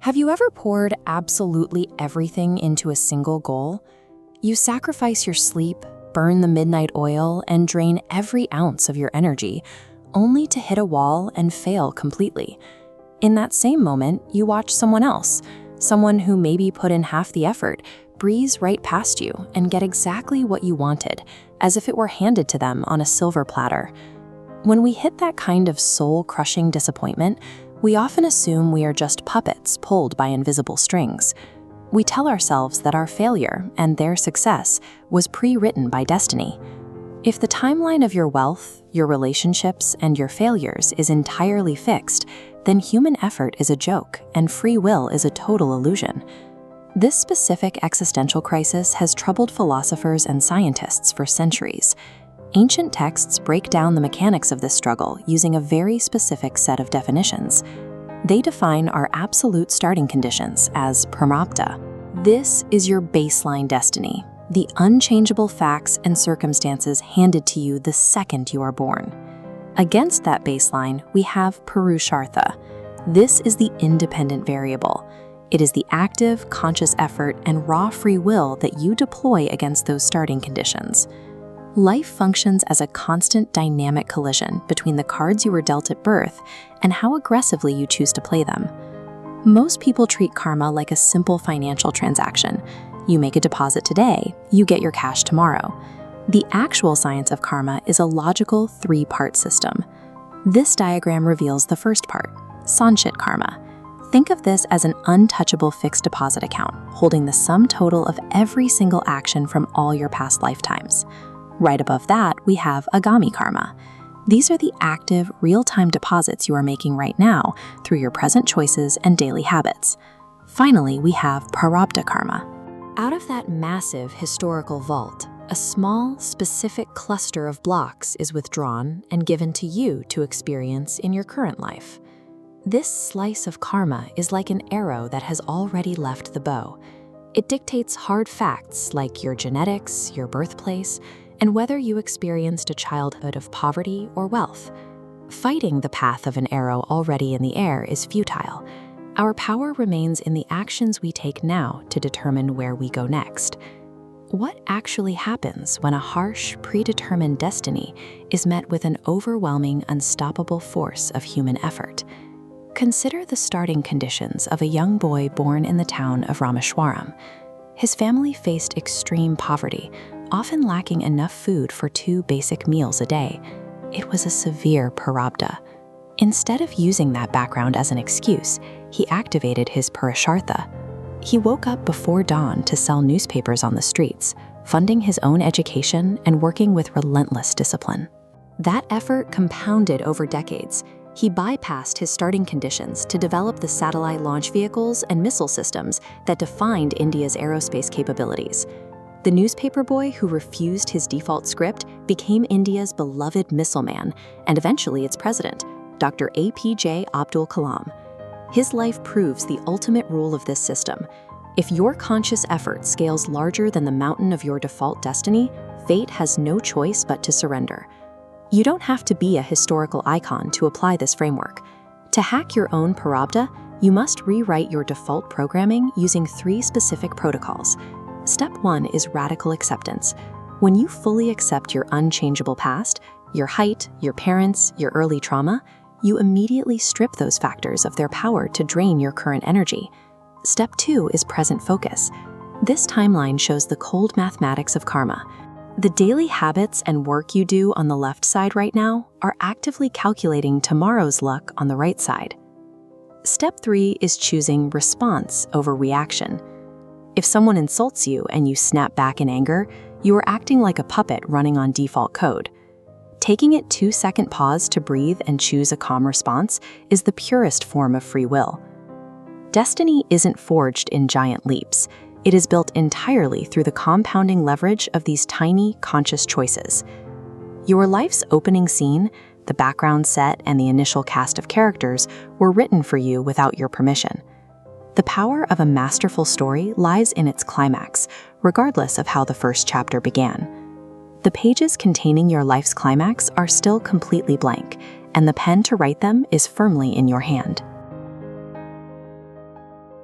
Have you ever poured absolutely everything into a single goal? You sacrifice your sleep, burn the midnight oil, and drain every ounce of your energy, only to hit a wall and fail completely. In that same moment, you watch someone else, someone who maybe put in half the effort, breeze right past you and get exactly what you wanted, as if it were handed to them on a silver platter. When we hit that kind of soul-crushing disappointment, we often assume we are just puppets pulled by invisible strings. We tell ourselves that our failure and their success was pre-written by destiny. If the timeline of your wealth, your relationships, and your failures is entirely fixed, then human effort is a joke and free will is a total illusion. This specific existential crisis has troubled philosophers and scientists for centuries. Ancient texts break down the mechanics of this struggle using a very specific set of definitions. They define our absolute starting conditions as prarabdha. This is your baseline destiny, the unchangeable facts and circumstances handed to you the second you are born. Against that baseline, we have purushartha. This is the independent variable. It is the active, conscious effort and raw free will that you deploy against those starting conditions. Life functions as a constant dynamic collision between the cards you were dealt at birth and how aggressively you choose to play them. Most people treat karma like a simple financial transaction. You make a deposit today, you get your cash tomorrow. The actual science of karma is a logical three-part system. This diagram reveals the first part, sanchit karma. Think of this as an untouchable fixed deposit account, holding the sum total of every single action from all your past lifetimes. Right above that, we have agami karma. These are the active, real-time deposits you are making right now through your present choices and daily habits. Finally, we have prarabdha karma. Out of that massive historical vault, a small, specific cluster of blocks is withdrawn and given to you to experience in your current life. This slice of karma is like an arrow that has already left the bow. It dictates hard facts like your genetics, your birthplace, and whether you experienced a childhood of poverty or wealth. Fighting the path of an arrow already in the air is futile. Our power remains in the actions we take now to determine where we go next. What actually happens when a harsh, predetermined destiny is met with an overwhelming, unstoppable force of human effort? Consider the starting conditions of a young boy born in the town of Rameshwaram. His family faced extreme poverty, often lacking enough food for 2 basic meals a day. It was a severe prarabdha. Instead of using that background as an excuse, he activated his purushartha. He woke up before dawn to sell newspapers on the streets, funding his own education and working with relentless discipline. That effort compounded over decades. He bypassed his starting conditions to develop the satellite launch vehicles and missile systems that defined India's aerospace capabilities. The newspaper boy who refused his default script became India's beloved missile man and eventually its president, Dr. APJ Abdul Kalam. His life proves the ultimate rule of this system. If your conscious effort scales larger than the mountain of your default destiny, fate has no choice but to surrender. You don't have to be a historical icon to apply this framework. To hack your own prarabdha, you must rewrite your default programming using 3 specific protocols. Step 1 is radical acceptance. When you fully accept your unchangeable past, your height, your parents, your early trauma, you immediately strip those factors of their power to drain your current energy. Step 2 is present focus. This timeline shows the cold mathematics of karma. The daily habits and work you do on the left side right now are actively calculating tomorrow's luck on the right side. Step 3 is choosing response over reaction. If someone insults you and you snap back in anger, you are acting like a puppet running on default code. Taking a 2-second pause to breathe and choose a calm response is the purest form of free will. Destiny isn't forged in giant leaps. It is built entirely through the compounding leverage of these tiny, conscious choices. Your life's opening scene, the background set, and the initial cast of characters were written for you without your permission. The power of a masterful story lies in its climax, regardless of how the first chapter began. The pages containing your life's climax are still completely blank, and the pen to write them is firmly in your hand.